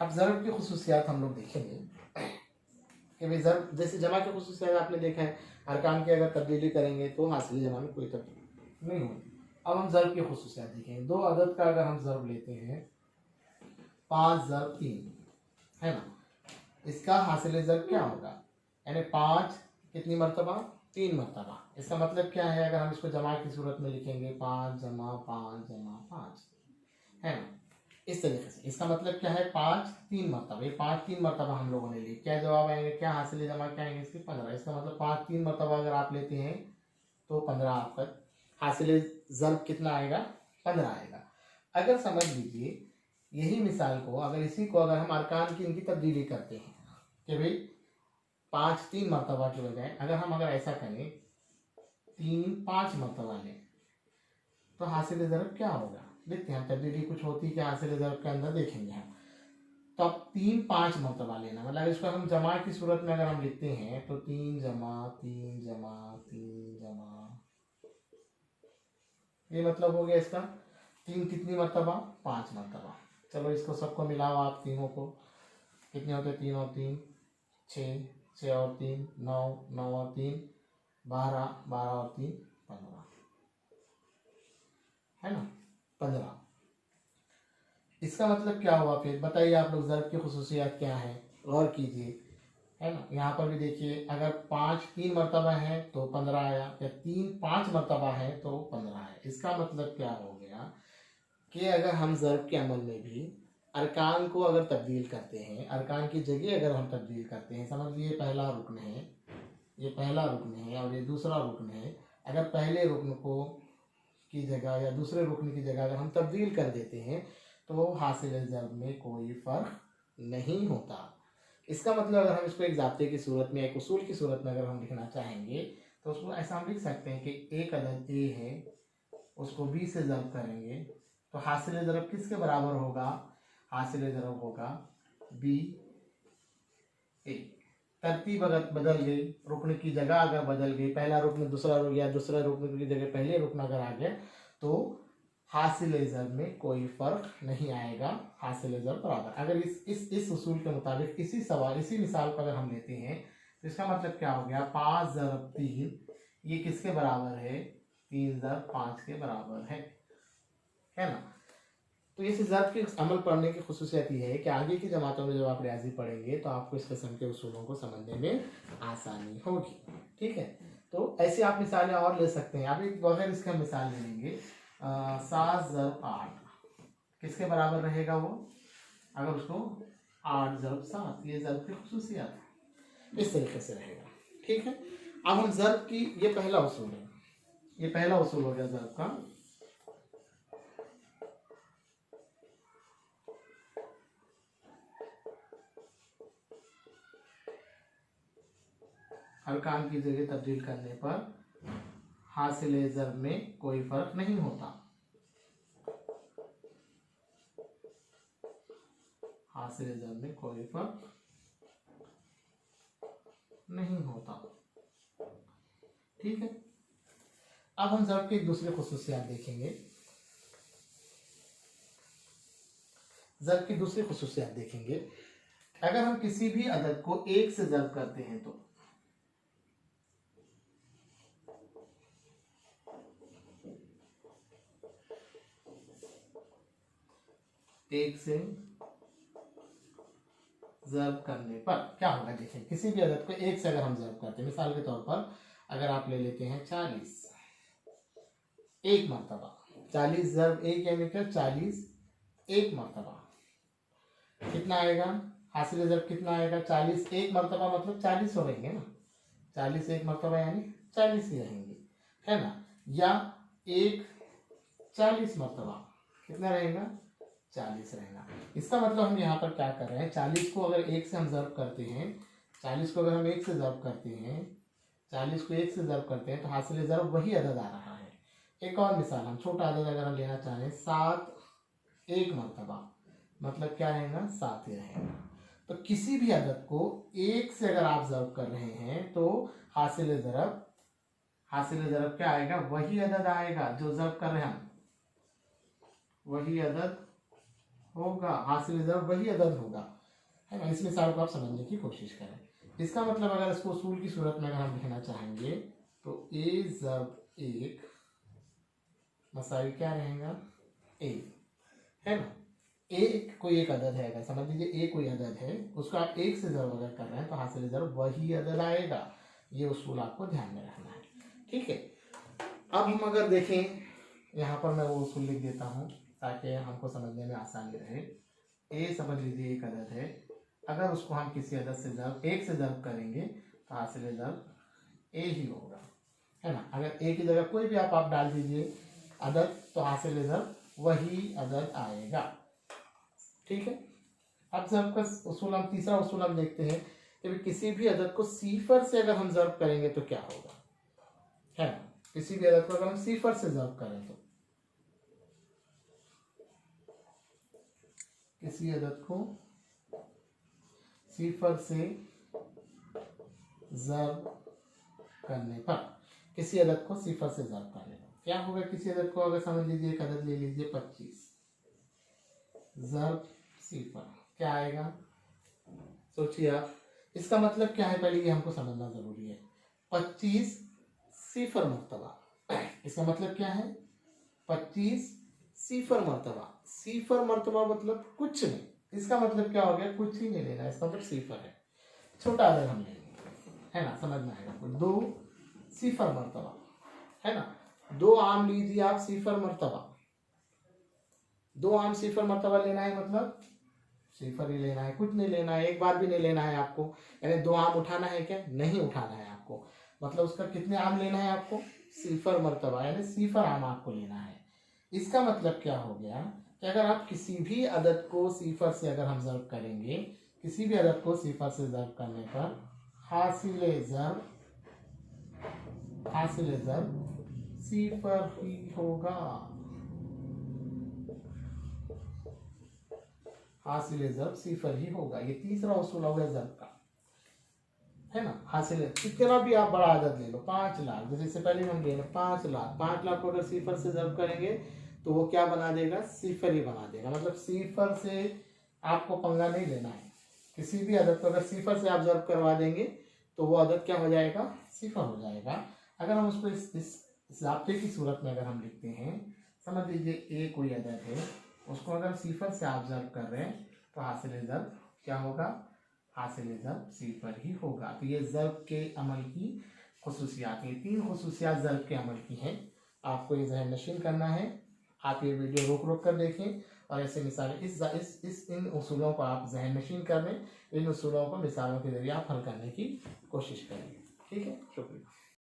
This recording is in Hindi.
अब ज़र्ब की खुसूसियात हम लोग देखेंगे कि भाई ज़र्ब जैसे जमा की खुसूसियात आपने देखा है, अरकान की अगर तब्दीली करेंगे तो हासिल जमा में कोई तब्दीली नहीं होगी। अब हम ज़र्ब की खुसूसियात देखेंगे। दो अदद का अगर हम ज़र्ब लेते हैं 5 ज़र्ब 3, है ना, इसका हासिल ज़र्ब क्या होगा, यानी 5 कितनी मरतबा, 3 मरतबा। इसका मतलब क्या है, अगर हम इसको जमा की सूरत में लिखेंगे 5 जमा 5 जमा 5, है ना, इस तरीके से इसका मतलब क्या है 5 3 मरतबा। ये 5 3 मरतबा हम लोगों ने लिए, क्या जवाब आएंगे, क्या हासिल जमा क्या आएंगे इसके 15। इसका मतलब 5 3 मरतबा अगर आप लेते हैं तो 15 आपका हासिल ज़र्ब कितना आएगा, 15 आएगा। अगर समझ लीजिए यही मिसाल को अगर इसी को अगर हम अरकान की इनकी तब्दीली करते हैं कि भाई 5 3 मरतबा के बजाय अगर ऐसा करें 3 5 मरतबा लें तो हासिल ज़र्ब क्या होगा, देखते हैं तब्दीली कुछ होती है कि हासिल ज़र्ब के अंदर देखेंगे हम। तो अब 3 5 मरतबा लेना, मतलब इसको हम जमा की सूरत में अगर हम लिखते हैं तो 3 जमा 3 जमा 3 जमा, ये मतलब हो गया इसका 3 कितनी मरतबा, 5 मरतबा। चलो इसको सबको मिलाओ आप तीनों को, कितने होते 3 और 3 6, 6 और 3 9, 9 और 3 12, 12 और 3 15, है ना, 15। इसका मतलब क्या हुआ, फिर बताइए आप लोग ज़र्ब की खुसूसियात क्या है, गौर कीजिए, है ना। यहाँ पर भी देखिए अगर 5 3 मरतबा है तो 15 आया, या 3 5 मरतबा है तो 15 है। इसका मतलब क्या हो गया कि अगर हम ज़र्ब के अमल में भी अरकान को अगर तब्दील करते हैं, अरकान की जगह अगर हम तब्दील करते हैं, समझ लीजिए पहला रुकन है, ये पहला रुकन है और ये दूसरा रुकन है, अगर पहले रुकन को की जगह या दूसरे रुकन की जगह अगर हम तब्दील कर देते हैं तो हासिल ज़र्ब में कोई फ़र्क नहीं होता। इसका मतलब अगर हम इसको एक ज़ाब्ते की सूरत में, एक उसूल की सूरत में अगर हम लिखना चाहेंगे तो उसको ऐसा हम लिख सकते हैं कि एक अदद ए है, उसको बी से ज़र्ब करेंगे तो हासिल ज़र्ब किसके बराबर होगा, हासिल ज़र्ब होगा बी ए। तरतीब अगर बदल गई, रुकन की जगह अगर बदल गई, पहला रुकन दूसरा रुक गया, दूसरा रुकन की जगह पहले रुकन अगर आ गया तो हासिल ज़र्ब में कोई फ़र्क नहीं आएगा, हासिल ज़र्ब बराबर। अगर इस उसूल के मुताबिक इसी सवाल इसी मिसाल को अगर हम लेते हैं तो इसका मतलब क्या हो गया, 5 ज़रब 3 ये किसके बराबर है, 3 ज़रब 5 के बराबर है ना। तो इस ज़र्ब के अमल पढ़ने की खुसूसियत ये है कि आगे की जमातों में जब आप रियाजी पढ़ेंगे तो आपको इस किस्म के उसूलों को समझने में आसानी होगी, ठीक है। तो ऐसे आप मिसालें और ले सकते हैं। आप एक बगैर इसका मिसाल ले लेंगे 7 ज़रब 8 किसके बराबर रहेगा वो, अगर उसको 8 ज़रब 7, ये ज़र्ब की खुसूसियत है, इस तरीके से रहेगा, ठीक है। अब हम ज़र्ब की, ये पहला उसूल है, ये पहला उसूल हो गया ज़र्ब का। अरकान की जगह तब्दील करने पर हासिल ज़र्ब में कोई फर्क नहीं होता, हासिल ज़र्ब में कोई फर्क नहीं होता, ठीक है। अब हम ज़र्ब की एक दूसरी खुसूसियत देखेंगे, ज़र्ब की दूसरी खुसूसियत देखेंगे। अगर हम किसी भी अदद को 1 से ज़र्ब करते हैं तो 1 से ज़र्ब करने पर क्या होगा, देखिए किसी भी अदद को 1 से अगर हम ज़र्ब करते हैं, मिसाल के तौर पर अगर आप ले लेते हैं 40, 1 मरतबा 40 ज़र्ब 1 यानी क्या 40 1 मरतबा कितना आएगा, हासिल ज़र्ब कितना आएगा, 40 1 मरतबा मतलब 40 हो रहेंगे ना, 40 1 मरतबा यानी 40 ही रहेंगे, है ना। या 1 40 मरतबा कितना रहेगा, 40 रहेगा। इसका मतलब हम यहाँ पर क्या कर रहे हैं, 40 को अगर 1 से हम ज़र्ब करते हैं, 40 को अगर हम 1 से ज़र्ब करते हैं, 40 को 1 से ज़र्ब करते हैं तो हासिल ज़र्ब वही अदद आ रहा है। एक और मिसाल, हम छोटा अदद अगर हम लेना चाहें 7 1 मरतबा मतलब क्या रहेगा, 7 ही रहेगा। तो किसी भी अदद को 1 से अगर आप ज़र्ब कर रहे हैं तो हासिल ज़र्ब क्या आएगा, वही अदद आएगा जो ज़र्ब कर रहे हैं हम, वही अदद होगा, हासिल ज़र्ब वही अदद होगा, है ना। इस मिसाल को आप समझने की कोशिश करें। इसका मतलब अगर इसको उसूल की सूरत में अगर हम लिखना चाहेंगे तो ए ज़र्ब एक मसावी क्या रहेगा, ए, है ना। एक कोई एक अदद है, अगर समझ लीजिए ए कोई अदद है, उसको आप एक से ज़र्ब अगर कर रहे हैं तो हासिल ज़र्ब वही अदद आएगा। ये उसूल आपको ध्यान में रखना है, ठीक है। अब हम अगर देखें, यहाँ पर मैं वो उसूल लिख देता हूँ ताकि हमको समझने में आसानी रहे। ए समझ लीजिए एक अदद है, अगर उसको हम किसी अदद से ज़र्ब एक से ज़र्ब करेंगे तो हासिल ज़र्ब ए ही होगा, है ना। अगर ए की जगह कोई भी आप डाल दीजिए अदद तो हासिल ज़र्ब वही अदद आएगा, ठीक है। अब ज़र्ब का उसूल हम तीसरा उसूल हम देखते हैं कि किसी भी अदद को सीफर से अगर हम ज़र्ब करेंगे तो क्या होगा, है ना। किसी भी अदद को अगर हम सीफर से ज़र्ब करें तो, किसी अदद को सीफर से ज़र्ब करने पर, किसी अदद को सीफर से ज़र्ब करने पर क्या होगा। किसी अदद को अगर समझ लीजिए एक अदद ले लीजिए 25, ज़र्ब सीफर क्या आएगा, सोचिए आप। इसका मतलब क्या है, पहले ये हमको समझना जरूरी है। 25 सीफर मर्तबा, इसका मतलब क्या है, 25 सीफर मर्तबा। सीफर मर्तबा मतलब कुछ नहीं, इसका मतलब क्या हो गया, कुछ ही नहीं लेना, इसका मतलब सीफर है, छोटा अदद हम लेंगे, है ना, समझना है आपको। 2 सीफर मर्तबा, है ना। 2 आम लीजिए आप सीफर मर्तबा, 2 आम सीफर मर्तबा लेना है, मतलब सीफर ही लेना है, कुछ नहीं लेना है, एक बार भी नहीं लेना है आपको। यानी 2 आम उठाना है क्या, नहीं उठाना है आपको, मतलब उसका कितने आम लेना है आपको, सीफर मर्तबा, यानी सीफर आम आपको लेना है। इसका मतलब क्या हो गया कि अगर आप किसी भी अदद को सीफर से अगर हम ज़र्ब करेंगे, किसी भी अदद को सीफर से ज़र्ब करने पर हासिल ज़र्ब सीफर ही होगा, हासिल ज़र्ब सीफर ही होगा। ये तीसरा उसूल हो गया ज़र्ब का, है ना। हासिल कितना भी आप बड़ा आदत ले लो, 5 लाख, जैसे इससे पहले हम ले 5 लाख, 5 लाख को अगर सीफर से ज़र्ब करेंगे तो वो क्या बना देगा, सीफर ही बना देगा। मतलब सीफर से आपको पंगा नहीं लेना है, किसी भी अदद को अगर सीफर से आप ज़र्ब करवा देंगे तो वो अदद क्या हो जाएगा, सीफर हो जाएगा। अगर हम उसको इस ज़ाब्ते की सूरत में अगर हम लिखते हैं, समझ लीजिए ए कोई अदद है, उसको अगर सीफर से आप ज़र्ब कर रहे हैं तो हासिल ज़र्ब क्या होगा, हासिल ज़र्ब सीफर ही होगा। तो ये ज़र्ब के अमल की खुसूसियात, ये 3 खुसूसियात ज़र्ब के अमल की हैं, आपको ये ज़हन नशीन करना है। आप ये वीडियो रोक रोक कर देखें और ऐसे मिसालें इन उसूलों को आप ज़हन नशीन कर लें, इन उसूलों को मिसालों के ज़रिए आप हल करने की कोशिश करें, ठीक है। शुक्रिया।